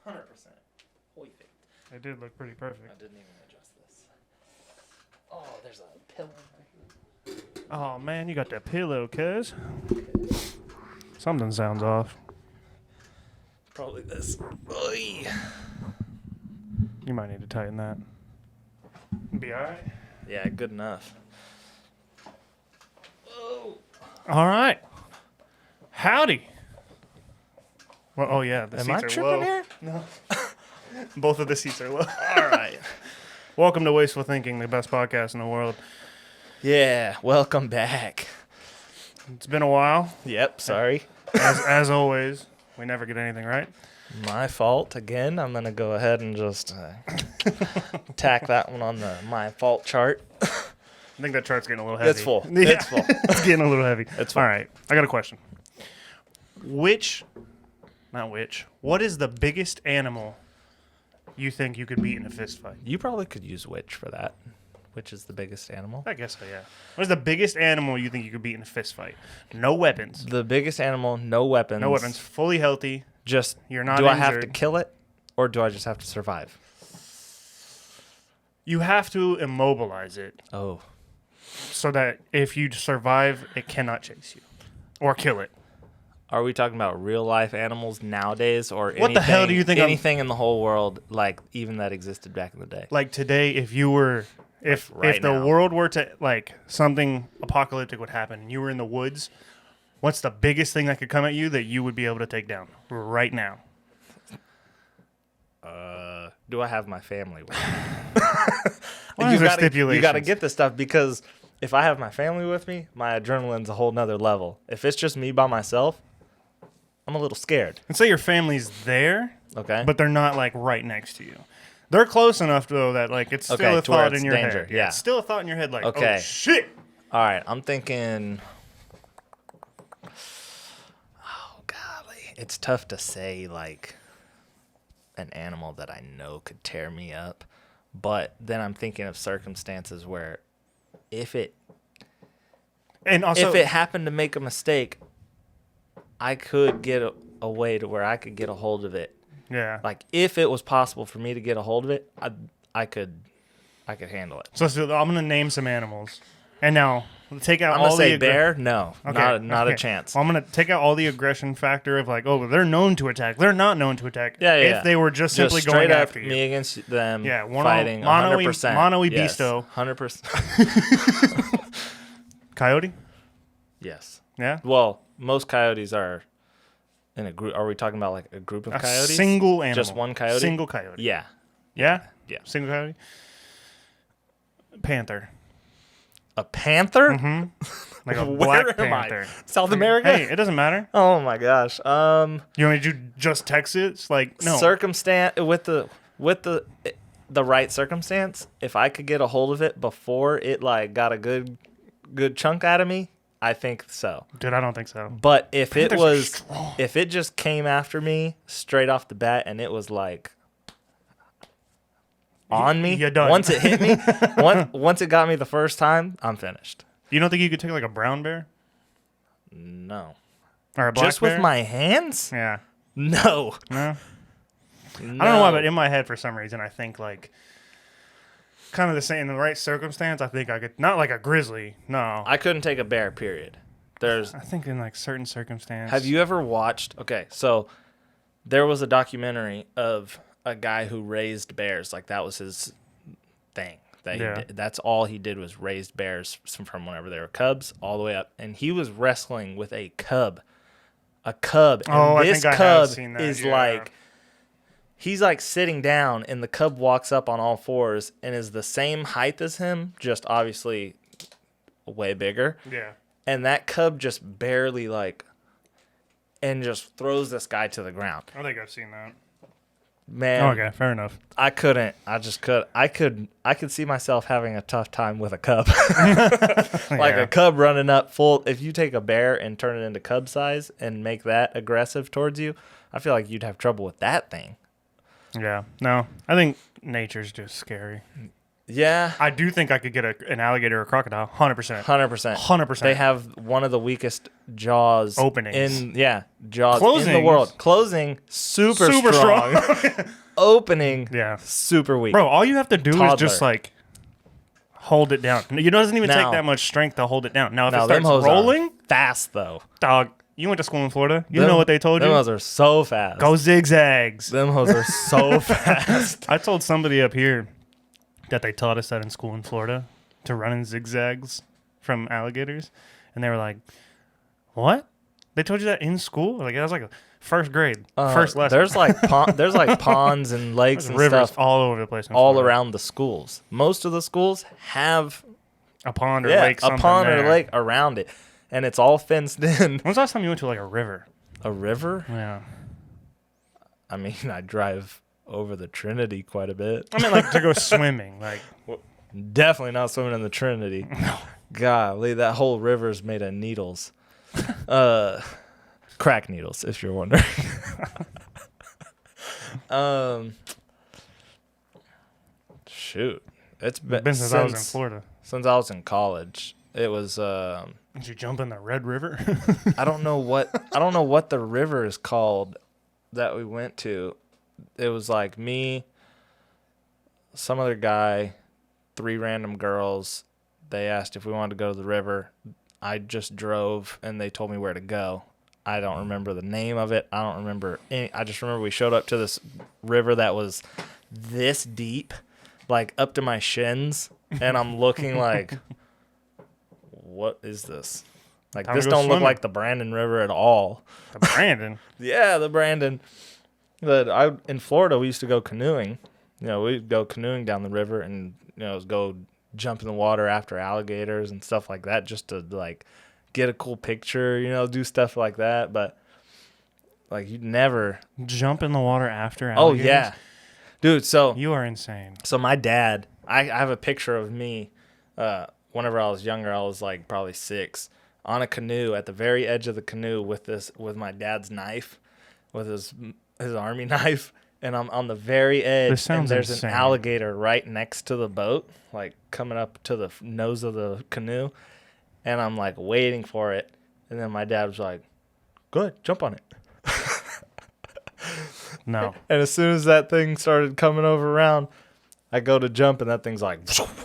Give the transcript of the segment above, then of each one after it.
100%. Holy shit. It did look pretty perfect. I didn't even adjust this. Oh, there's a pillow right here. Oh, man, you got that pillow, cuz. Something sounds off. Probably this. Oy. You might need to tighten that. Be all right? Yeah, good enough. Oh. All right. Howdy. Well, oh, yeah, the Am seats I are tripping low. here? No. Both of the seats are low. All right. Welcome to Wasteful Thinking, the best podcast in the world. Yeah, welcome back. It's been a while. Yep, sorry. As always, we never get anything right. My fault again. I'm going to go ahead and just tack that one on the my fault chart. I think that chart's getting a little heavy. It's full. Yeah. It's full. It's getting a little heavy. It's full. All right. I got a question. What is the biggest animal you think you could beat in a fist fight? You probably could use witch for that. Which is the biggest animal? I guess so, yeah. What is the biggest animal you think you could beat in a fist fight? No weapons. The biggest animal, no weapons. No weapons. Fully healthy. Just, You're not do I have to injured. kill it, or do I just have to survive? You have to immobilize it Oh. so that if you survive, it cannot chase you or kill it. Are we talking about real life animals nowadays, or What the hell do you think I'm- anything in the whole world, like even that existed back in the day? Like today, if you were, if right the now. world were to, like, something apocalyptic would happen and you were in the woods, what's the biggest thing that could come at you that you would be able to take down right now? Do I have my family with me? Well, these are You stipulations. got to get this stuff, because if I have my family with me, my adrenaline's a whole nother level. If it's just me by myself, I'm a little scared. And say your family's there, Okay. but they're not, like, right next to you. They're close enough, though, that, like, it's still Okay, a to where thought it's in your danger, head. yeah. It's still a thought in your head, like, Okay. oh, shit. All right, I'm thinking. Oh golly, it's tough to say like an animal that I know could tear me up, but then I'm thinking of circumstances where if it And also, happened to make a mistake, I could get a way to where I could get a hold of it. yeah. Like if it was possible for me to get a hold of it, I could handle it. So I'm going to name some animals. And now, take out I'm all gonna say the... bear. No, Okay, not okay. a chance. Well, I'm going to take out all the aggression factor of, like, oh, they're known to attack. They're not known to attack. Yeah, If yeah. they were just simply straight going up after you. me against them. Yeah, fighting mono-y 100%. mono-y yes, beasto. 100%. Coyote? Yes. Yeah? Well, most coyotes are in a group. Are we talking about like a group of A coyotes? single animal. Just one coyote. Single coyote. Yeah. Yeah? Yeah. Single coyote? Panther. A panther? Mm-hmm. Like a Where black am panther. I? South America? Hey, it doesn't matter. Oh my gosh. You want me to just text it? It's like, no. Circumstance with the right circumstance. If I could get a hold of it before it like got a good chunk out of me, I think so. Dude, I don't think so. But if Panthers are strong. if it just came after me straight off the bat and it was like on me, you're done. once it hit me, once it got me the first time, I'm finished. You don't think you could take, like, a brown bear? No. Or a black Just bear? with my hands? Yeah. No. No? I don't know why, but in my head, for some reason, I think, like, kind of the same. In the right circumstance, I think I could. Not like a grizzly. No. I couldn't take a bear, period. I think in, like, certain circumstances. Have you ever watched? Okay, so there was a documentary of a guy who raised bears. Like that was his thing. That's all he did was raised bears from whenever they were cubs all the way up. And he was wrestling with a cub. And Oh, this I think I have cub seen that, is yeah. like, he's like sitting down and the cub walks up on all fours and is the same height as him, just obviously way bigger. Yeah. And that cub just barely and just throws this guy to the ground. I think I've seen that. Man, Okay, fair enough. I couldn't. I just could. I could see myself having a tough time with a cub. Like Yeah. a cub running up full. If you take a bear and turn it into cub size and make that aggressive towards you, I feel like you'd have trouble with that thing. Yeah. No, I think nature's just scary. Yeah. I do think I could get an alligator or a crocodile. 100%. 100%. 100%. They have one of the weakest jaws Openings. Jaws Closings. in the world. Closing super strong. Opening super weak. Bro, all you have to do is just Toddler. like hold it down. It doesn't even take Now- that much strength to hold it down. Now if Now it them starts hoes are rolling, fast though. dog, you went to school in Florida. You know what they told Them you? hoes are so fast. Go zigzags. Them hoes are so fast. I told somebody up here that they taught us that in school in Florida to run in zigzags from alligators, and they were like, "What? They told you that in school? Like that was like a first grade, first lesson." There's like ponds and lakes There's and rivers stuff all over the place. In all Florida. around the schools. Most of the schools have A pond or lake. a Something pond there. or lake around it, and it's all fenced in. When's the last time you went to like a river? A river? Yeah. I mean, I drive over the Trinity quite a bit. I mean, like to go swimming. Like, Definitely not swimming in the Trinity. Golly, that whole river's made of needles. Crack needles, if you're wondering. Shoot. It's been since I was in Florida. Since I was in college. It was Did you jump in the Red River? I don't know what the river is called that we went to. It was like me, some other guy, 3 random girls. They asked if we wanted to go to the river. I just drove and they told me where to go. I don't remember the name of it. I don't remember any. I just remember we showed up to this river that was this deep, like up to my shins, and I'm looking like, what is this? Like, Time this to go don't look swimming. like the Brandon River at all. The Brandon. Yeah, the Brandon. In Florida, we used to go canoeing. We'd go canoeing down the river and, go jump in the water after alligators and stuff like that just to, like, get a cool picture, do stuff like that. But, like, you'd never. Jump in the water after Oh, alligators? yeah. Dude, so. You are insane. So my dad, I have a picture of me whenever I was younger. I was, like, probably 6. On a canoe at the very edge of the canoe with my dad's knife, with his army knife, and I'm on the very edge. This sounds and there's insane. an alligator right next to the boat, like coming up to the nose of the canoe, and I'm like waiting for it, and then my dad was like, "Go ahead, jump on it." No. And as soon as that thing started coming over around, I go to jump, and that thing's like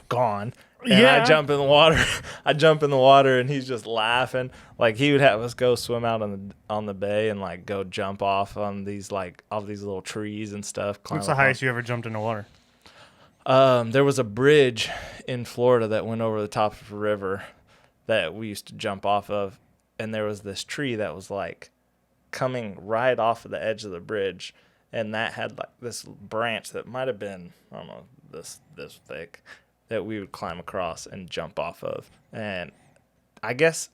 gone. And Yeah. I jump in the water. I jump in the water, and he's just laughing. Like, he would have us go swim out on the bay and like go jump off on these little trees and stuff. What's the highest you ever jumped in the water? There was a bridge in Florida that went over the top of a river that we used to jump off of, and there was this tree that was like coming right off of the edge of the bridge, and that had like this branch that might have been, I don't know, this thick, that we would climb across and jump off of. And I guess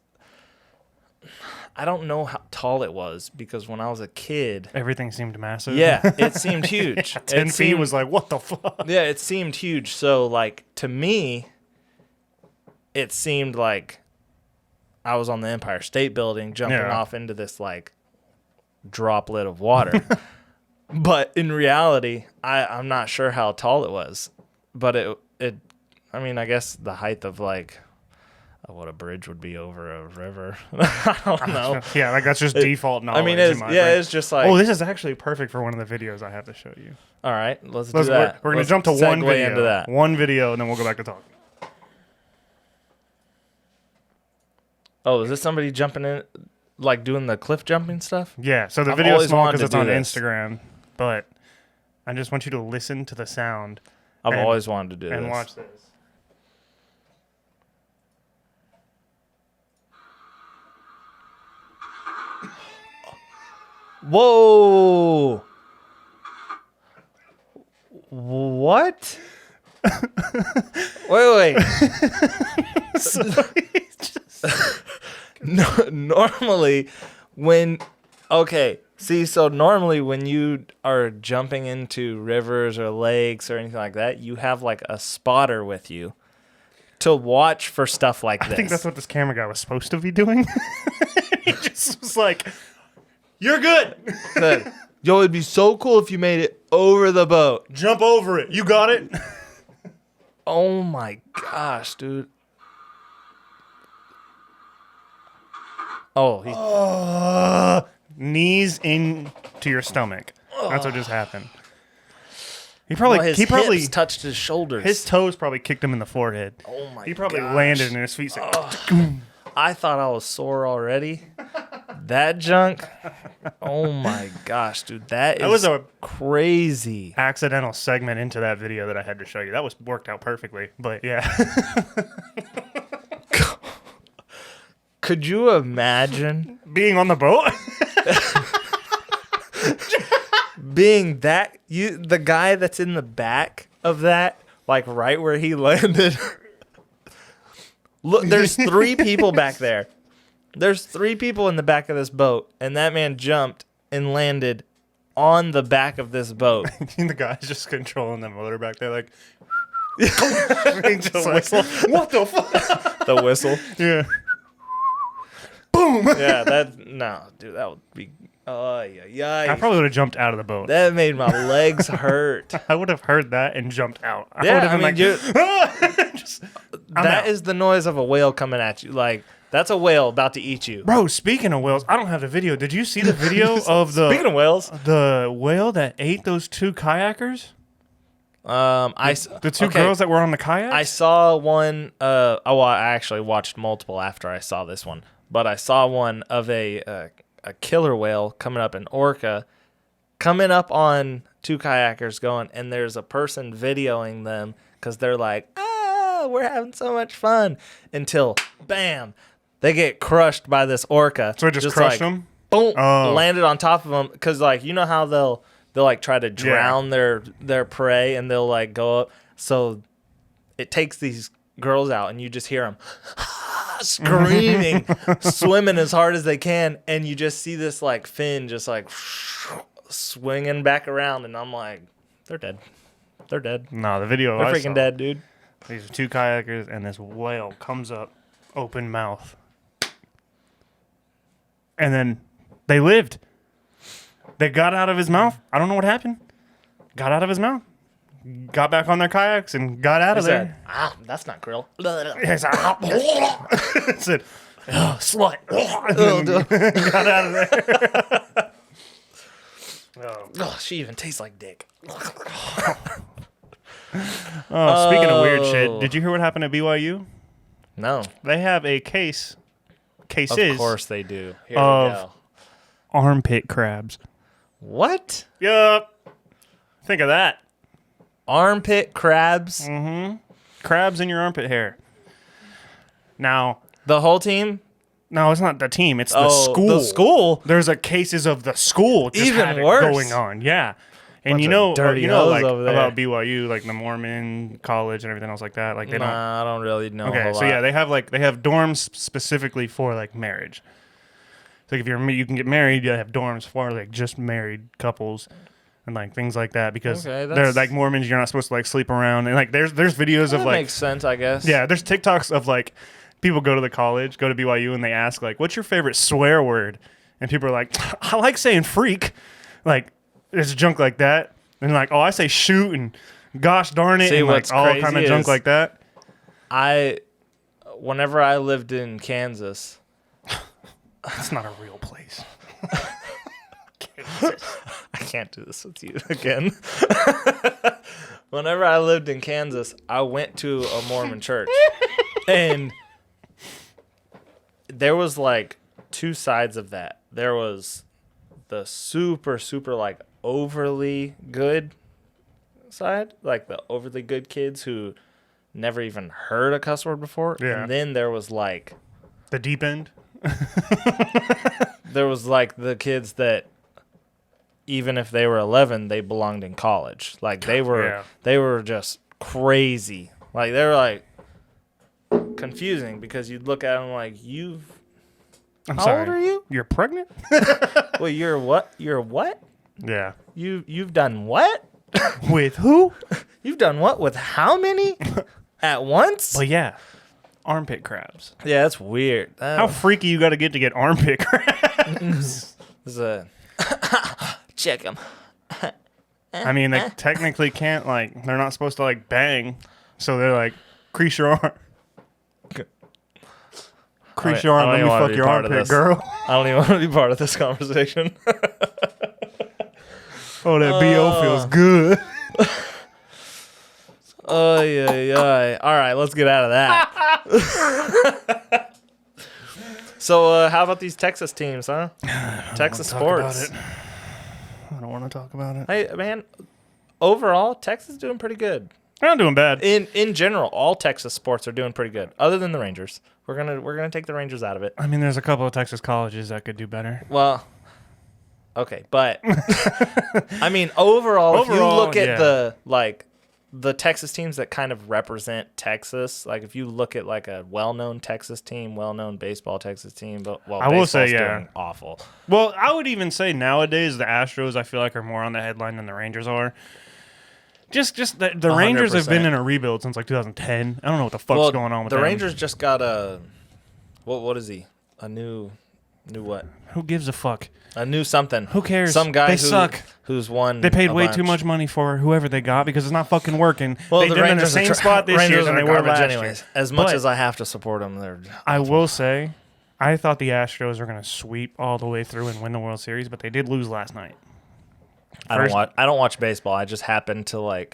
I don't know how tall it was, because when I was a kid, Everything seemed massive. yeah, it seemed huge. 10 It feet seemed- was like, what the fuck? yeah, it seemed huge. So, like, to me, it seemed like I was on the Empire State Building jumping Yeah. off into this, like, droplet of water. But in reality, I'm not sure how tall it was. But I mean, I guess the height of, like, what a bridge would be over a river. I don't know. Yeah, like that's just default knowledge. I mean, in my brain. it's just like, Oh, this is actually perfect for one of the videos I have to show you. all right, let's do that. We're going Let's to jump to one segue video. into that. One video, and then we'll go back to talking. Oh, is this somebody jumping in, like doing the cliff jumping stuff? Yeah, so the I've video's always small wanted because to it's do on this. Instagram, but I just want you to listen to the sound I've And- always wanted to do and this. watch this. Whoa! What? wait. No, normally, normally when you are jumping into rivers or lakes or anything like that, you have like a spotter with you to watch for stuff like this. I think that's what this camera guy was supposed to be doing. He just was like, "You're good. Said, yo, it'd be so cool if you made it over the boat. Jump over it. You got it." Oh my gosh, dude. Oh, knees into your stomach. That's what just happened. He probably his hips touched his shoulders. His toes probably kicked him in the forehead. Oh my! He probably gosh. landed and his feet said, I thought I was sore already. That junk. Oh my gosh, dude! That was a crazy accidental segment into that video that I had to show you. That was worked out perfectly, but yeah. Could you imagine being on the boat? Being the guy that's in the back of that, like right where he landed. Look, there's 3 people back there. There's 3 people in the back of this boat, and that man jumped and landed on the back of this boat. The guy's just controlling the motor back there, like the whistle. What the fuck? The whistle. Yeah. Boom. Yeah, dude, that would be. Oh yeah. I probably would have jumped out of the boat. That made my legs hurt. I would have heard that and jumped out. That is the noise of a whale coming at you. Like, that's a whale about to eat you. Bro, speaking of whales, I don't have the video. Did you see the video of Speaking of whales, the whale that ate those 2 kayakers? The 2 girls that were on the kayaks? I saw one. I actually watched multiple after I saw this one, but I saw one of a killer whale coming up, an orca, coming up on 2 kayakers going, and there's a person videoing them because they're like, we're having so much fun, until bam, they get crushed by this orca. So it just crushed them? Boom, landed on top of them, because like, you know how they'll like try to drown their prey, and they'll like go up. So it takes these girls out, and you just hear them screaming, swimming as hard as they can, and you just see this like fin just like swinging back around, and I'm like, they're dead. No, the video they're freaking dead, dude. These are 2 kayakers, and this whale comes up, open mouth, and then they lived. They got out of his mouth. I don't know what happened. Got out of his mouth. Got back on their kayaks and got out of there. That's not krill. Said, slut. Got out of there. Oh, she even tastes like dick. Speaking of weird shit, did you hear what happened at BYU? No. They have a cases. Of course they do. Here of we go. Armpit crabs. What? Yup. Think of that. Armpit crabs? Mm-hmm. Crabs in your armpit hair. Now. The whole team? No, it's not the team. It's the school. The school? There's cases of the school just even worse going on. Yeah. And you know like about BYU, like the Mormon college and everything else like that. Like they don't. I don't really know. Okay, so yeah, they have dorms specifically for like marriage. So if you can get married, you have dorms for like just married couples and like things like that, because they're like Mormons. You're not supposed to like sleep around, and like there's videos of like, makes sense, I guess. Yeah, there's TikToks of like people go to BYU, and they ask like, "What's your favorite swear word?" And people are like, "I like saying freak." Like there's junk like that, and like, "Oh, I say shoot," and "gosh darn it," and like all kind of junk like that. Whenever I lived in Kansas. That's not a real place. I can't do this with you again. Whenever I lived in Kansas, I went to a Mormon church. And there was like 2 sides of that. There was the super, super like overly good side, like the overly good kids who never even heard a cuss word before. Yeah. And then there was like the deep end. There was like the kids that even if they were 11, they belonged in college. Like they were just crazy. Like they were like confusing, because you'd look at them like, how old are you? You're pregnant? Well, you're what? You're what? Yeah. You've done what? With who? You've done what with how many at once? But yeah. Armpit crabs. Yeah, that's weird. How freaky you got to get armpit crabs? Check them. I mean, they technically can't, like, they're not supposed to, like, bang. So they're like, crease your arm. Crease your arm, let me fuck your armpit, girl. I don't even want to be part of this conversation. Oh, that BO feels good. Oh, yeah. All right, let's get out of that. So, how about these Texas teams, huh? Texas sports. I don't want to talk about it. Hey, man, overall, Texas is doing pretty good. They're not doing bad. In general, all Texas sports are doing pretty good, other than the Rangers. We're gonna take the Rangers out of it. I mean, there's a couple of Texas colleges that could do better. Well, okay, but I mean, overall, if you look at the Texas teams that kind of represent Texas, like if you look at like a well-known Texas team, well-known baseball Texas team, but I will say, doing awful. Well, I would even say nowadays the Astros, I feel like, are more on the headline than the Rangers are. Just the Rangers 100%. Have been in a rebuild since like 2010. I don't know what the fuck's going on with them. The Rangers just got a what is he? A new what? Who gives a fuck? A new something. Who cares? Some guy they suck. Who's won. They paid way too much money for whoever they got because it's not fucking working. Well, they did in the same spot this year than they were last year. As much as I have to support them, they're. I will say, I thought the Astros were going to sweep all the way through and win the World Series, but they did lose last night. I don't watch baseball. I just happen to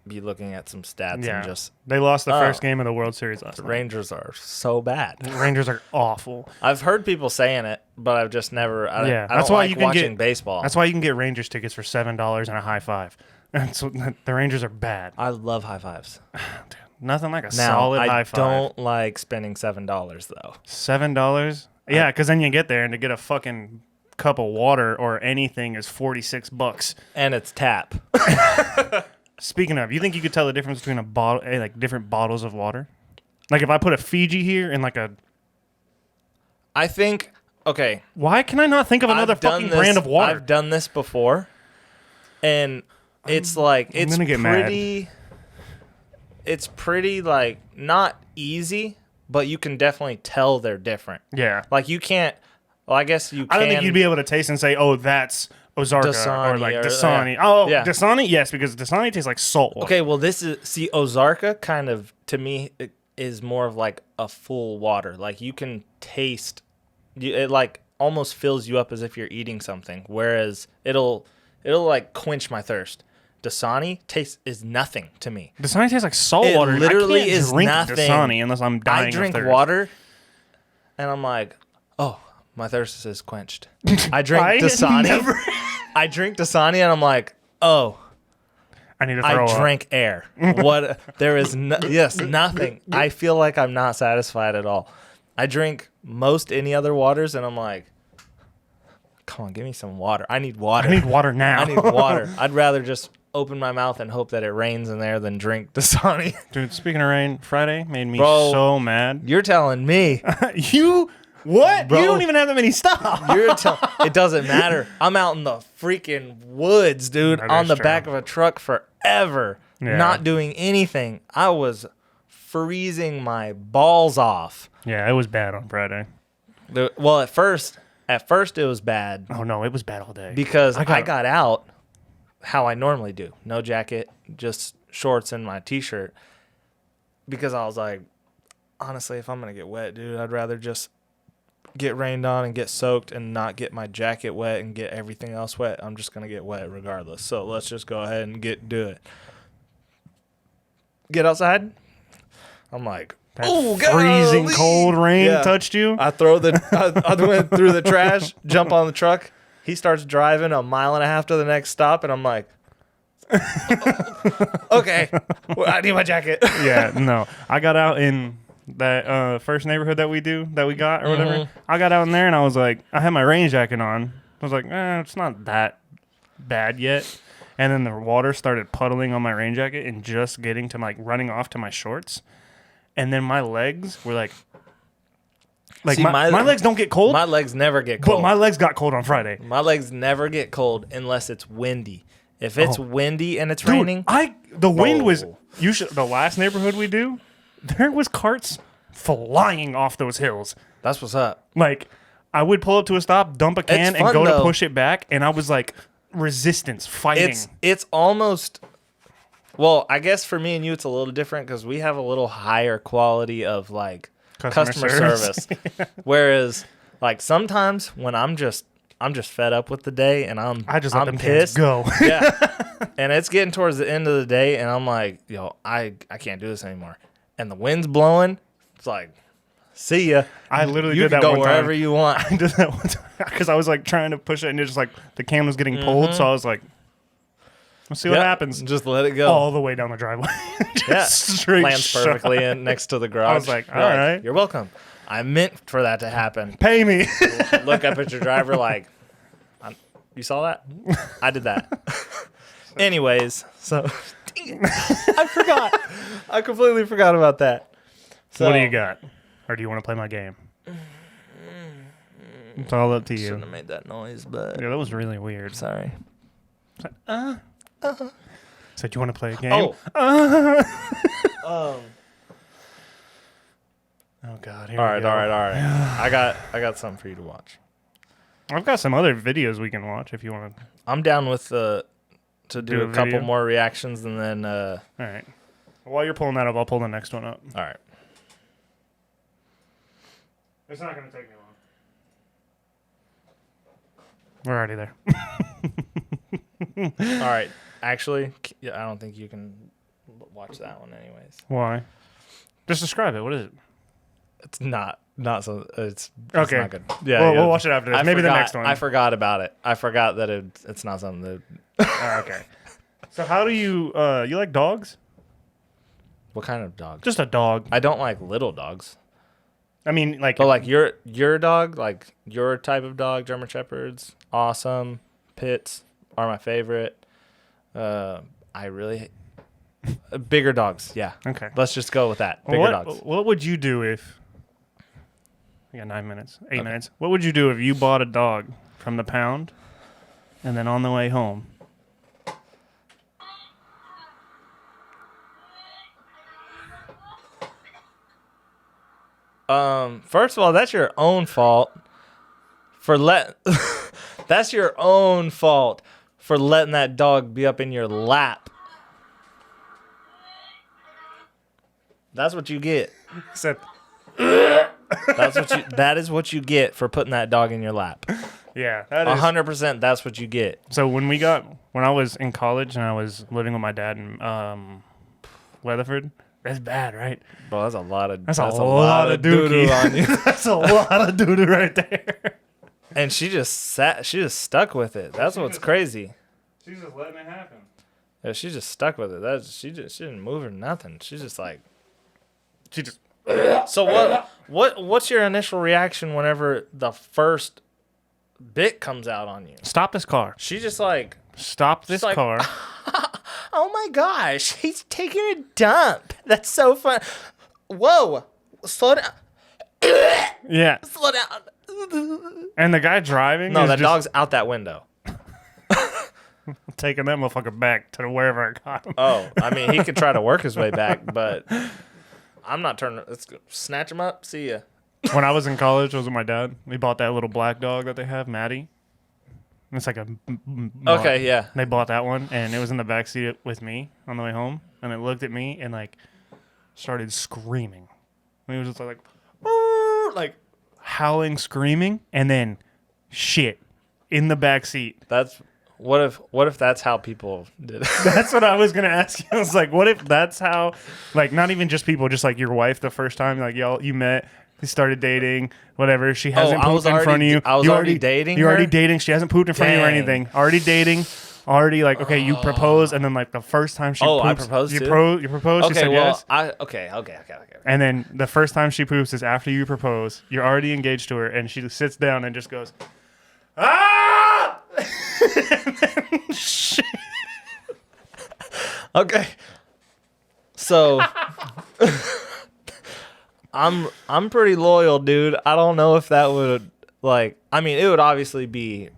be looking at some stats and just. They lost the first game of the World Series last night. Rangers are so bad. The Rangers are awful. I've heard people saying it, but I've just never. I that's don't why like you can watching baseball. That's why you can get Rangers tickets for $7 and a high five. And so the Rangers are bad. I love high fives. Dude, nothing like a solid high five. I don't like spending $7 though. $7? Yeah, because then you get there and to get a fucking cup of water or anything is $46, and it's tap. Speaking of, you think you could tell the difference between a bottle, different bottles of water? Like if I put a Fiji here and I think. Okay. Why can I not think of another fucking brand of water? I've done this before, and it's it's gonna get pretty. Mad. It's pretty not easy, but you can definitely tell they're different. Yeah. You can't. Well, I guess you can. I don't think you'd be able to taste and say, "Oh, that's Ozarka," Dasani, or Dasani. Yeah. Oh, yeah. Dasani, yes, because Dasani tastes like salt water. Okay, well, Ozarka kind of, to me, is more of a full water. You can taste, it almost fills you up as if you're eating something, whereas it'll quench my thirst. Dasani is nothing to me. Dasani tastes like salt water. Literally I can't is drink nothing. Dasani unless I'm dying I drink of thirst. water, and I'm like, oh, my thirst is quenched. I drink Dasani. I drink Dasani, and I'm like, oh, I need to throw up. I drank air. What? There is nothing. I feel like I'm not satisfied at all. I drink most any other waters, and I'm like, come on, give me some water. I need water. I need water now. I need water. I'd rather just open my mouth and hope that it rains in there than drink Dasani. Dude, speaking of rain, Friday made me so mad. You're telling me. What? Bro, you don't even have that many stops. It doesn't matter. I'm out in the freaking woods, dude, on the back of a truck forever, not doing anything. I was freezing my balls off. Yeah, it was bad on Friday. Well, at first it was bad. Oh no, it was bad all day. Because I got out how I normally do. No jacket, just shorts and my t-shirt. Because I was like, honestly, if I'm going to get wet, dude, I'd rather just get rained on and get soaked and not get my jacket wet and get everything else wet. I'm just going to get wet regardless. So let's just go ahead and do it. Get outside. I'm like, oh, freezing cold rain touched you? I went through the trash, jump on the truck. He starts driving 1.5 miles to the next stop, and I'm like, okay, well, I need my jacket. Yeah, no. I got out in that first neighborhood that we got or whatever. Mm-hmm. I got out in there and I was like, I had my rain jacket on. I was like, it's not that bad yet. And then the water started puddling on my rain jacket and just getting to running off to my shorts. And then my legs were See, my legs don't get cold. My legs never get cold. But my legs got cold on Friday. My legs never get cold unless it's windy. If it's windy and it's raining. The wind was, the last neighborhood we do, there was carts flying off those hills. That's what's up. I would pull up to a stop, dump a can, and go to push it back, and I was resistance, fighting. It's almost Well, I guess for me and you, it's a little different because we have a little higher quality of like customer service. Whereas, like sometimes when I'm just fed up with the day and I'm let them pissed. Go. Yeah, and it's getting towards the end of the day, and I'm like, yo, I can't do this anymore. And the wind's blowing. It's like, see ya. I literally you did can that go one wherever time. you want. I did that one time because I was like trying to push it, and it just like the can was getting pulled, so I was like, let's see what happens. Just let it go. All the way down the driveway. Straight lands shot. perfectly in next to the garage. I was like, all right. You're welcome. I meant for that to happen. Pay me. Look up at your driver like, you saw that? I did that. Anyways, so I forgot. I completely forgot about that. So, what do you got? Or do you want to play my game? It's all up to you. Shouldn't have made that noise, but Yeah, that was really weird. sorry. Said you want to play a game? Oh. Oh God. All right. I got something for you to watch. I've got some other videos we can watch if you want to. I'm down with to do a couple video? more reactions and then All right. While you're pulling that up, I'll pull the next one up. all right. It's not going to take me long. We're already there. All right. Actually, I don't think you can watch that one anyways. Why? Just describe it. What is it? It's not so it's Okay. not good. Yeah, We'll watch it after this. Maybe the next one. I forgot about it. I forgot that it's not something that Okay. So how do you you like dogs? What kind of dog? Just a dog. I don't like little dogs. I mean, like, But like your dog, like your type of dog, German Shepherds, awesome. Pits are my favorite. Bigger dogs, yeah. okay. Let's just go with that. Bigger dogs. What would you do if? We got 9 minutes, 8 minutes. What would you do if you bought a dog from the pound, and then on the way home? First of all, that's your own fault for that's your own fault for letting that dog be up in your lap. That's what you get. Except, That is what you get for putting that dog in your lap. yeah, that is 100%. That's what you get. So when I was in college and I was living with my dad in Weatherford, that's bad, right? Bro, that's a lot of doo-doo on you. That's a lot of doo-doo right there. And she just stuck with it. That's what's crazy. She's just letting it happen. Yeah, she just stuck with it. She didn't move or nothing. She's just like. She just. So what's your initial reaction whenever the first bit comes out on you? Stop this car. She just like. Stop this like, car. Oh my gosh, he's taking a dump. That's so fun. Whoa, slow down. Yeah. Slow down. And the guy driving. No, is that just dog's out that window. taking that motherfucker back to wherever I got him. Oh, I mean, he could try to work his way back, but I'm not turning. Let's go. Snatch him up. See ya. When I was in college, I was with my dad. We bought that little black dog that they have, Maddie. It's like a. Okay, yeah. They bought that one, and it was in the backseat with me on the way home, and it looked at me and like started screaming. And it was just like howling, screaming, and then shit in the backseat. That's what if that's how people did it? That's what I was gonna ask you. I was like, what if that's how, like, not even just people, just like your wife the first time, like you met. You started dating, whatever. She hasn't pooped in front of you. I was already dating. You're already dating. She hasn't pooped in front of you or anything. Already dating. Already like, okay, you propose, and then like the first time she poops, I proposed you too? you proposed. Okay, she said well, yes. Okay. And then the first time she poops is after you propose. You're already engaged to her, and she sits down and just goes, ah. Okay. So I'm pretty loyal, dude. I don't know if that would it would obviously be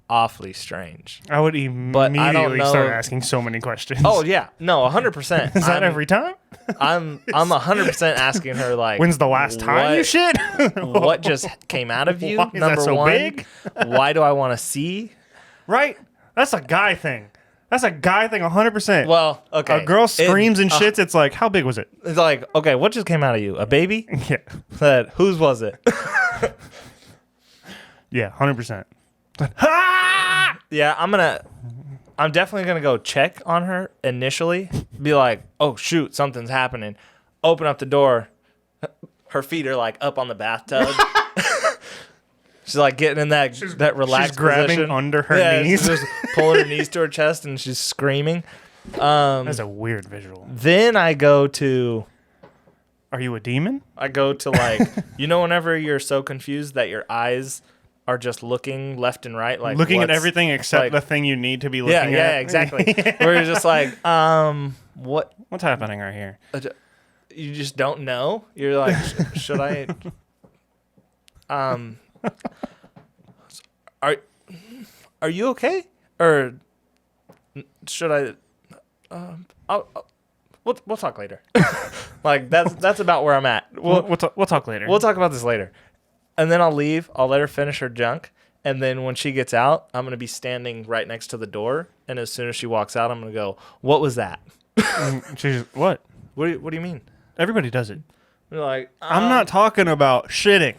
awfully strange. I would I immediately don't know. start asking so many questions. Oh yeah. No, 100%. Is that every time? I'm 100% asking her like, when's the last time you shit? What just came out of you? Why is Number that so one. big? Why do I want to see? Right? That's a guy thing. That's a guy thing, 100%. Well, okay. A girl screams and shits. It's like, how big was it? It's like, okay, what just came out of you? A baby? Yeah. That whose was it? Yeah, 100%. Yeah, I'm definitely gonna go check on her initially. Be like, oh shoot, something's happening. Open up the door. Her feet are like up on the bathtub. She's like getting in that relaxed She's grabbing position. under her knees. She's just pulling her knees to her chest and she's screaming. That's a weird visual. Then I go to Are you a demon? like, you know, whenever you're so confused that your eyes are just looking left and right, like Looking at everything except like, the thing you need to be looking at. Yeah, exactly. Where you're just like, What's happening right here? You just don't know. You're like, should I? Are you okay? Or should I? We'll talk later. Like that's about where I'm at. We'll talk later. We'll talk about this later. And then I'll leave. I'll let her finish her junk. And then when she gets out, I'm going to be standing right next to the door. And as soon as she walks out, I'm going to go, what was that? She's what? What do you mean? Everybody does it. You're like, I'm not talking about shitting.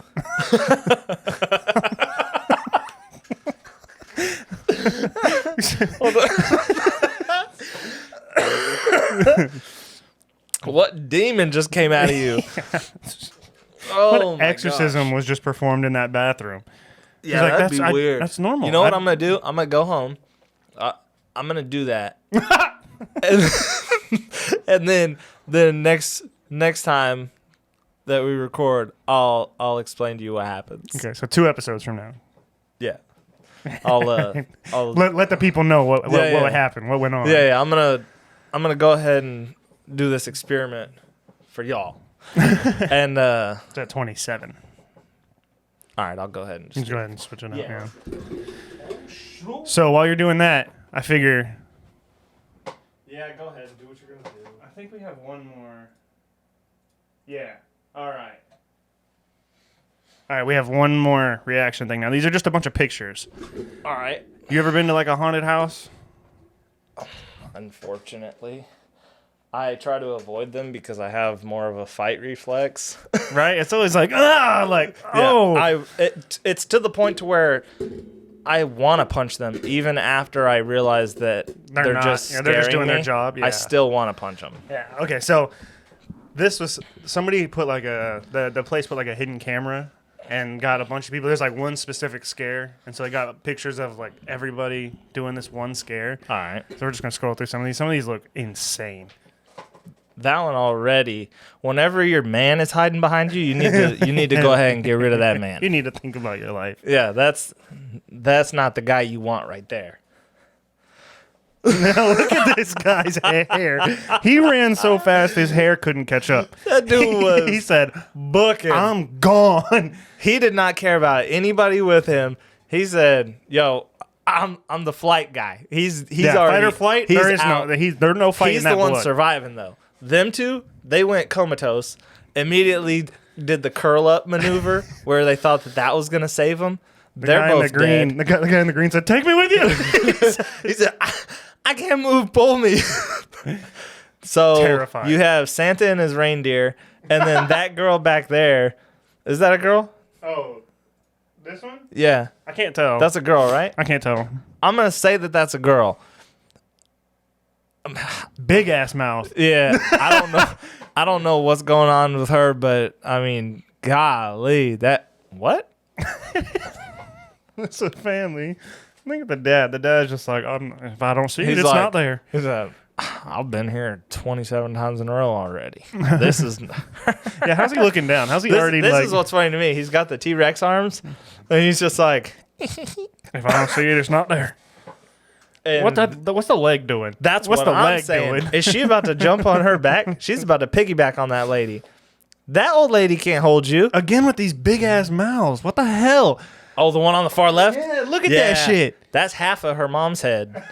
What demon just came out of you? Oh, what exorcism was just performed in that bathroom? Yeah, like, that'd be weird. That's normal. You know what I'm going to do? I'm going to go home. I'm going to do that. and then next time that we record, I'll explain to you what happens. Okay, so 2 episodes from now. Yeah. I'll let the people know what happened, what went on. Yeah. I'm gonna go ahead and do this experiment for y'all. And it's at 27. All right, I'll go ahead and just go ahead and switch it up. Yeah. So while you're doing that, I figure. Yeah, go ahead and do what you're gonna do. I think we have one more. Yeah. All right. All right, we have one more reaction thing now. These are just a bunch of pictures. All right. You ever been to like a haunted house? Unfortunately, I try to avoid them because I have more of a fight reflex. Right? It's always like, oh. It's to the point to where I want to punch them even after I realize that they're just scaring they're just doing me. their job. Yeah. I still want to punch them. Yeah. Okay. So this was somebody put like the place put like a hidden camera and got a bunch of people. There's like one specific scare, and so they got pictures of like everybody doing this one scare. All right. So we're just gonna scroll through some of these. Some of these look insane. That one already. Whenever your man is hiding behind you, you need to go ahead and get rid of that man. You need to think about your life. Yeah, that's not the guy you want right there. Now look at this guy's hair. He ran so fast his hair couldn't catch up. That dude was he said, booking. I'm gone. He did not care about anybody with him. He said, yo, I'm the flight guy. He's already fight or flight. He's there's out. no fight. He's in that the one blood. surviving though. Them two, they went comatose. Immediately did the curl up maneuver where they thought that was gonna save them. They're both dead. The guy in the green said, "Take me with you." He said, I can't move. Pull me. So terrifying. You have Santa and his reindeer, and then that girl back there. Is that a girl? Oh, this one? Yeah. I can't tell. That's a girl, right? I can't tell. I'm going to say that that's a girl. Big ass mouth. Yeah. I don't know what's going on with her, but I mean, golly, what? It's a family. Look at the dad. The dad's just like, if I don't see it, it's like, not there. He's like, I've been here 27 times in a row already. This is... Yeah, how's he looking down? How's he already This like... is what's funny to me. He's got the T-Rex arms, and he's just like... If I don't see it, it's not there. What's the leg doing? That's what's what the I'm leg saying. doing? Is she about to jump on her back? She's about to piggyback on that lady. That old lady can't hold you. Again with these big ass mouths. What the hell? Oh, the one on the far left? Yeah, look at that shit. That's half of her mom's head.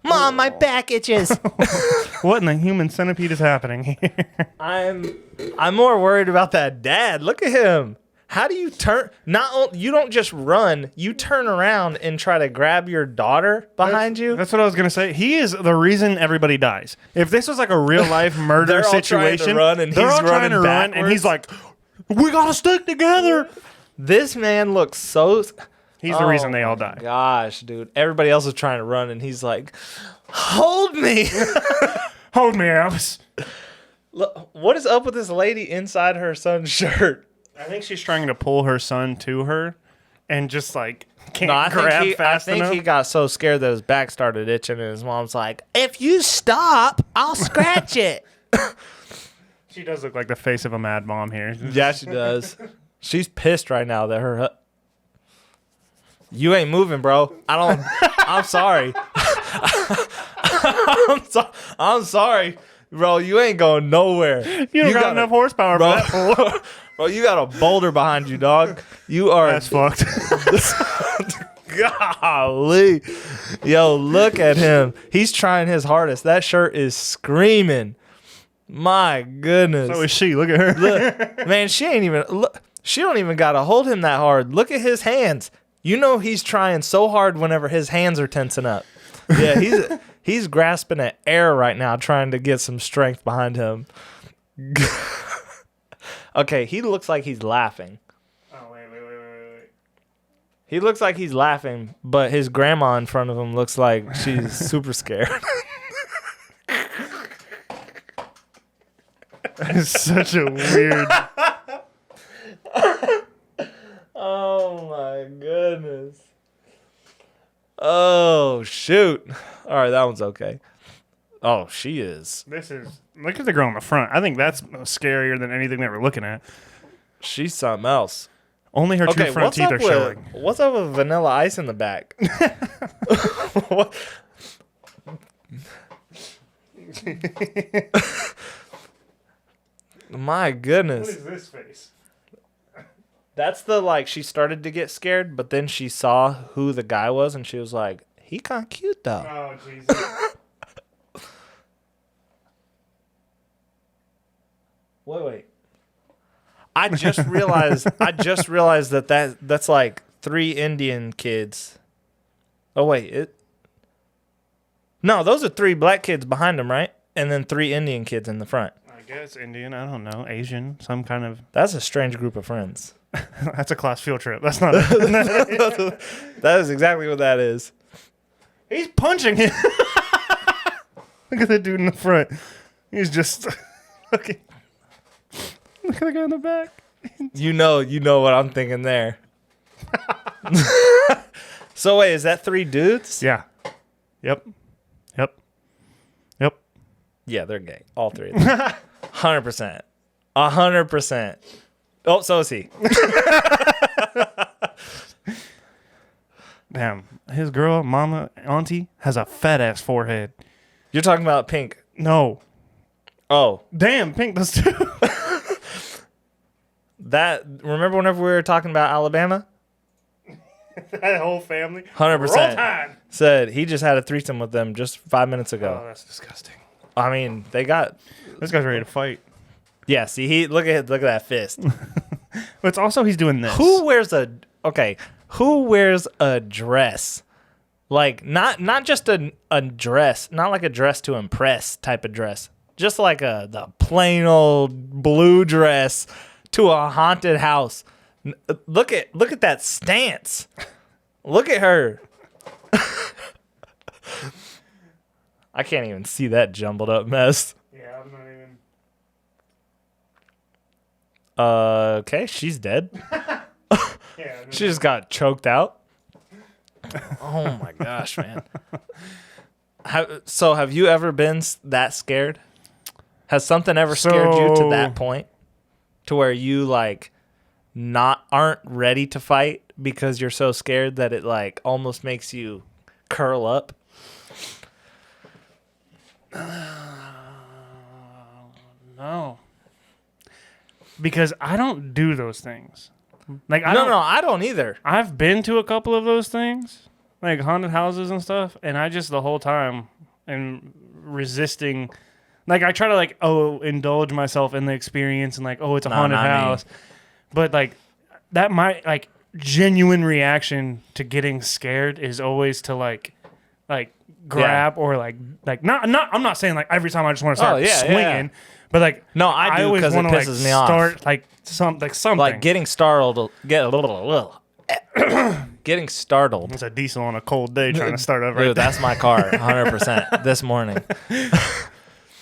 Mom, my back itches. What in the human centipede is happening here? I'm more worried about that dad. Look at him. How do you turn? You don't just run. You turn around and try to grab your daughter behind you. That's what I was gonna say. He is the reason everybody dies. If this was like a real life murder situation, they're all trying to run, and he's like, "We gotta stick together." This man looks so. He's the reason they all die. Gosh, dude! Everybody else is trying to run, and he's like, "Hold me, hold me, Alice." Look, what is up with this lady inside her son's shirt? I think she's trying to pull her son to her, and just like can't I fast enough. think he got so scared that his back started itching, and his mom's like, "If you stop, I'll scratch it." She does look like the face of a mad mom here. Yeah, she does. She's pissed right now that her. You ain't moving, bro. I'm sorry. I'm sorry, bro. You ain't going nowhere. You don't got enough horsepower, bro. for that. Bro, you got a boulder behind you, dog. You are. That's fucked. Golly. Yo, look at him. He's trying his hardest. That shirt is screaming. My goodness. So is she. Look at her. Look, man, she ain't even. Look, she don't even got to hold him that hard. Look at his hands. You know he's trying so hard whenever his hands are tensing up. Yeah, he's grasping at air right now, trying to get some strength behind him. Okay, he looks like he's laughing. Oh, wait. He looks like he's laughing, but his grandma in front of him looks like she's super scared. It's such a weird. Oh my goodness. Oh shoot. All right, that one's okay. Oh, she is. Look at the girl in the front. I think that's scarier than anything that we're looking at. She's something else. Only her two front teeth are showing. What's up with Vanilla Ice in the back? What? My goodness. What is this face? That's she started to get scared, but then she saw who the guy was, and she was like, he kind of cute, though. Oh, Jesus. Wait. I just realized that's like 3 Indian kids. Oh, wait. No, those are 3 black kids behind them, right? And then 3 Indian kids in the front. I guess Indian, I don't know, Asian, some kind of... That's a strange group of friends. That's a class field trip. That's not... That is exactly what that is. He's punching him. Look at the dude in the front. He's just... Look at the guy in the back. You know what I'm thinking there. So wait, is that 3 dudes? Yeah. Yep. Yeah, they're gay. All 3 of them. 100%. 100%. Oh, so is he. Damn. His girl, mama, auntie, has a fat ass forehead. You're talking about Pink. No. Oh. Damn, Pink does too. Remember whenever we were talking about Alabama? That whole family. 100%. Roll Tide. Said he just had a threesome with them just 5 minutes ago. Oh, that's disgusting. I mean, they got... This guy's ready to fight. Yeah, see, look at that fist. But it's also he's doing this. Who wears a dress? Like not just a dress, not like a dress to impress type of dress. Just like the plain old blue dress to a haunted house. Look at that stance. Look at her. I can't even see that jumbled up mess. Yeah, I'm not even. Okay, she's dead. Yeah, She just got choked out. Oh my gosh, man. Have you ever been that scared? Has something ever scared you to that point? To where you aren't ready to fight because you're so scared that it almost makes you curl up? No. Because I don't do those things. I don't either. I've been to a couple of those things, like haunted houses and stuff, and I just the whole time am resisting. I try to indulge myself in the experience and it's a haunted house, but that my like genuine reaction to getting scared is always to like grab or like not I'm not saying like every time I just want to start swinging, but like no, I do always because it want to pisses like me off. start something Like getting startled, getting startled. It's a diesel on a cold day trying to start up. Dude, that's my car, 100% this morning.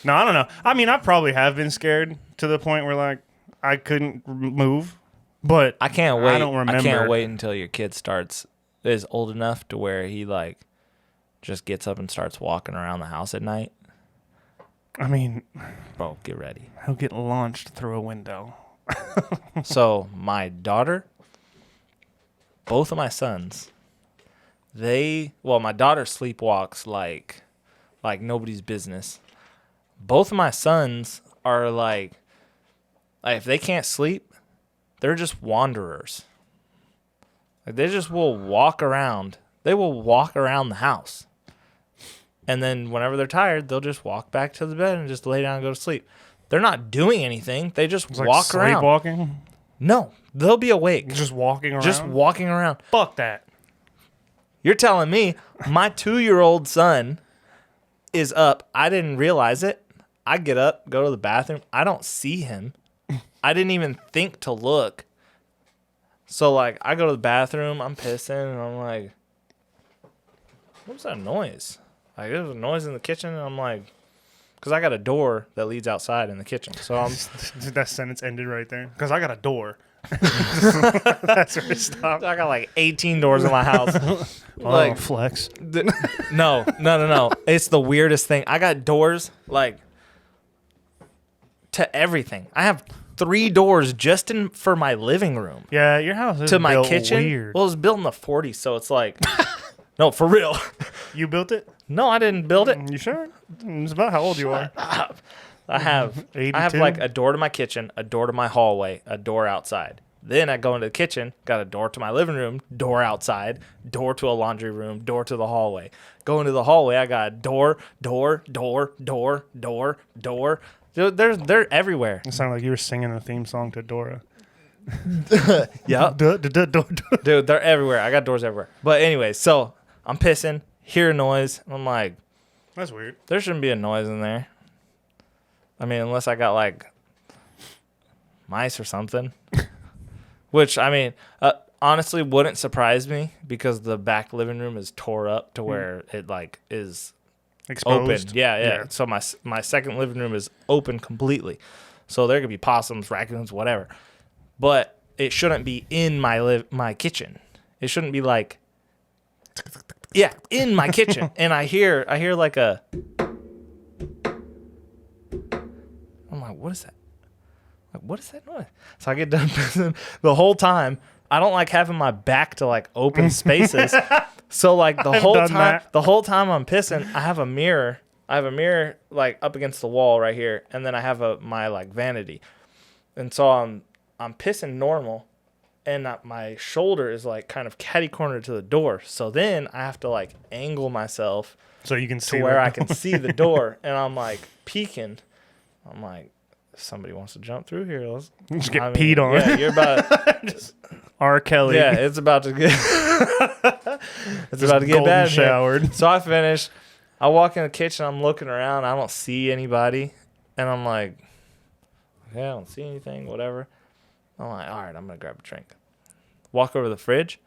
No, I don't know. I mean, I probably have been scared to the point where like I couldn't move, but I can't wait. I don't remember. I can't wait until your kid is old enough to where he like just gets up and starts walking around the house at night. I mean, bro, get ready. He'll get launched through a window. So my daughter, both of my sons, my daughter sleepwalks like nobody's business. Both of my sons are like if they can't sleep, they're just wanderers. Like they just will walk around. They will walk around the house. And then whenever they're tired, they'll just walk back to the bed and just lay down and go to sleep. They're not doing anything. They just walk around. Sleepwalking? No, they'll be awake. Just walking around? Just walking around. Fuck that. You're telling me my 2-year-old son is up. I didn't realize it. I get up, go to the bathroom. I don't see him. I didn't even think to look. So, like, I go to the bathroom. I'm pissing, and I'm like, what was that noise? Like, there was a noise in the kitchen, and I'm like, because I got a door that leads outside in the kitchen. So I'm that sentence ended right there. Because I got a door. That's where it stopped. I got like 18 doors in my house. Like flex. No. It's the weirdest thing. I got doors like to everything. I have 3 doors just for my living room. Yeah, your house is to my built kitchen. Weird. Well, it was built in the 40s, so it's like, no, for real. You built it? No, I didn't build it. You sure? It's about how old you are. I have 82? like a door to my kitchen, a door to my hallway, a door outside. Then I go into the kitchen, got a door to my living room, door outside, door to a laundry room, door to the hallway. Go into the hallway, I got a door. They're everywhere. It sounded like you were singing a theme song to Dora. Yep. Dude, they're everywhere. I got doors everywhere. But anyway, so I'm pissing, hear a noise. I'm like, that's weird. There shouldn't be a noise in there. I mean, unless I got like mice or something. Which, I mean, honestly wouldn't surprise me because the back living room is tore up to where it like is exposed. Open. Yeah. So my second living room is open completely. So there could be possums, raccoons, whatever. But it shouldn't be in my kitchen. It shouldn't be like in my kitchen. And I hear like a I'm like, what is that? Like, what is that noise? So I get done pissing. The whole time, I don't like having my back to like open spaces. So like the whole time I'm pissing, I have a mirror. Like up against the wall right here, and then I have my like vanity. And so I'm pissing normal, and my shoulder is like kind of catty cornered to the door. So then I have to like angle myself so you can see to where I can see the door, and I'm like peeking. I'm like, if somebody wants to jump through here, let's just get peed on. Yeah, you're about just R. Kelly. Yeah, it's about to get bad. Showered. So I finish. I walk in the kitchen. I'm looking around. I don't see anybody, and I'm like, yeah, I don't see anything. Whatever. I'm like, all right, I'm gonna grab a drink. Walk over to the fridge.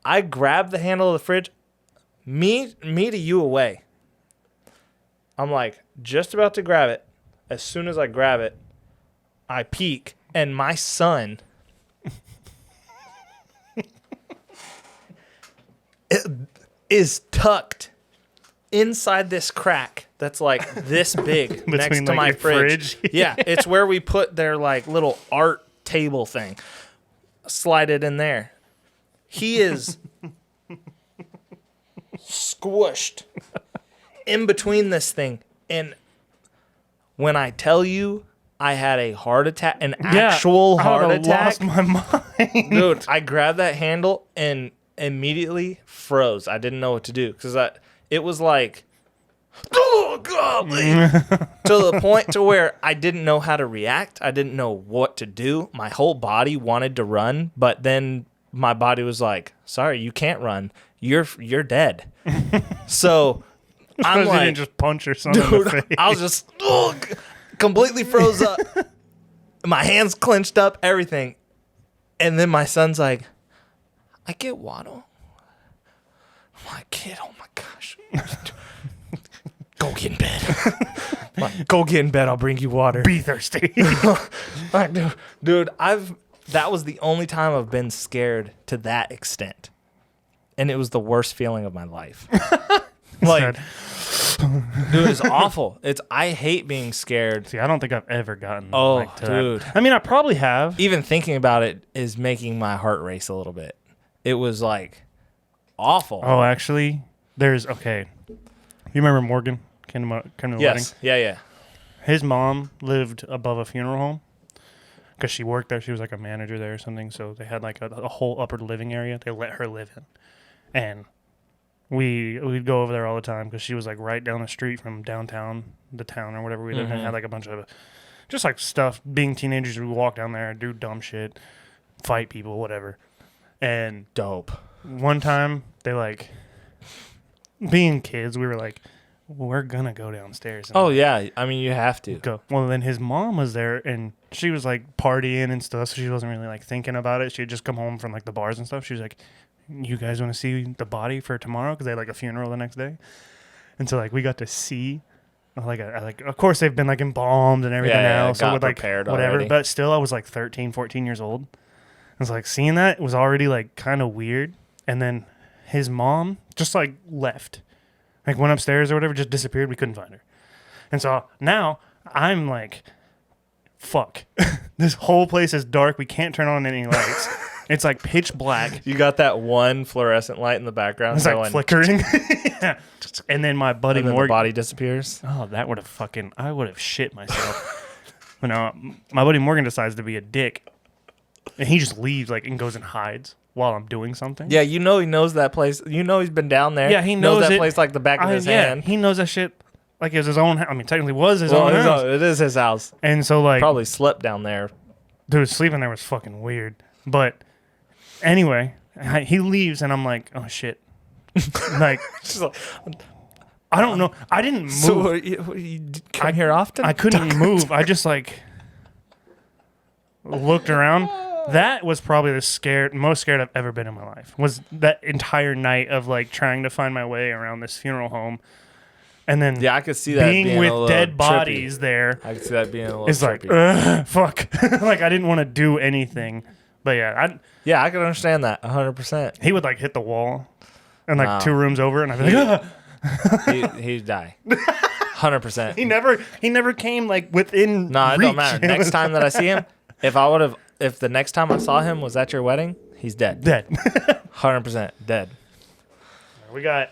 I grab the handle of the fridge. Me to you away. I'm like just about to grab it. As soon as I grab it, I peek, and my son is tucked inside this crack that's like this big next to like my your fridge. Yeah, it's where we put their like little art table thing. Slide it in there. He is squished in between this thing, and when I tell you I had a heart attack, an actual heart attack. Lost my mind. Dude, I grabbed that handle and immediately froze. I didn't know what to do because it was like oh, golly, to the point to where I didn't know how to react. I didn't know what to do. My whole body wanted to run, but then my body was like, sorry, you can't run. You're dead. So I'm like, didn't just punch or something dude, in the face. I was just completely froze up. My hands clenched up, everything. And then my son's like, I get waddle. I'm like, kid, oh my gosh. Go get in bed. Like, go get in bed. I'll bring you water. Be thirsty. Like, dude, that was the only time I've been scared to that extent. And it was the worst feeling of my life. Like, dude, it's awful. I hate being scared. See, I don't think I've ever gotten Oh, to dude. that. I mean, I probably have. Even thinking about it is making my heart race a little bit. It was like awful. Oh, actually, okay. You remember Morgan came to the wedding? Yes. Yeah. His mom lived above a funeral home because she worked there. She was like a manager there or something. So they had like a whole upper living area they let her live in. And we'd go over there all the time because she was like right down the street from downtown, the town or whatever we lived in. Had like a bunch of just like stuff. Being teenagers, we walk down there, do dumb shit, fight people, whatever. And Dope. one time they like, being kids, we were like, we're gonna go downstairs. And Oh yeah. I mean, you have to. go. Well, then his mom was there and she was like partying and stuff, so she wasn't really like thinking about it. She'd just come home from like the bars and stuff. She was like, you guys want to see the body for tomorrow? Because they had like a funeral the next day. And so like we got to see like of course they've been like embalmed and everything else. So got with like prepared whatever. already. But still I was like 13, 14 years old. I was like seeing that was already like kind of weird. And then his mom just like left. Like went upstairs or whatever, just disappeared. We couldn't find her. And so now I'm like, fuck. This whole place is dark. We can't turn on any lights. It's like pitch black. You got that one fluorescent light in the background. It's like flickering. Yeah. And then my buddy And then the Morgan. body disappears. Oh, that would have I would have shit myself. But no, my buddy Morgan decides to be a dick. And he just leaves like and goes and hides while I'm doing something. Yeah, he knows that place. He's been down there. Yeah, he knows that it. place like the back of his hand. He knows that shit like it was his own. I mean, technically was his own house. It is his house. And so like, Probably slept down there. dude, sleeping there was fucking weird. But anyway, he leaves and I'm like, oh shit. Like, She's like, I don't know. I didn't move. so you come here often? I couldn't move. I just like looked around. That was probably the most scared I've ever been in my life. Was that entire night of like trying to find my way around this funeral home, and then Yeah, I could see that being with a little dead trippy. bodies there. I could see that being a little It's like trippy. fuck. Like I didn't want to do anything, but yeah, Yeah, I can understand that 100%. he would like hit the wall, and like Wow. 2 rooms over, and I'd be like, He'd die. 100%. he never came like within. No, it reach. don't matter. Next time that I see him, if the next time I saw him was at your wedding, he's dead. dead. 100% dead. We got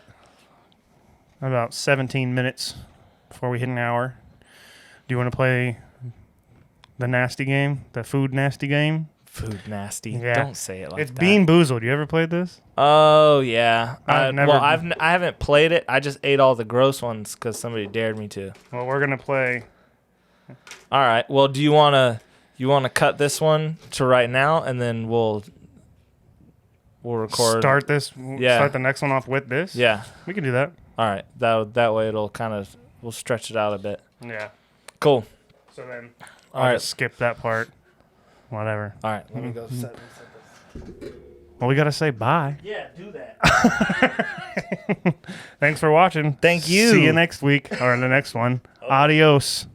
about 17 minutes before we hit an hour. Do you want to play the nasty game, the food nasty game? Food nasty. Yeah. Don't say it like It's that. Bean Boozled. You ever played this? Oh yeah. I've never- I haven't played it. I just ate all the gross ones because somebody dared me to. Well, we're gonna play. All right. Well, do you wanna cut this one to right now, and then we'll record. Start this. Yeah. Start the next one off with this. Yeah. We can do that. All right. That way we'll stretch it out a bit. Yeah. Cool. So then, All I'll right. just skip that part. Whatever. All right. Let me go set this. Well, we gotta say bye. Yeah, do that. Thanks for watching. Thank you. See you next week or the next one. Adios.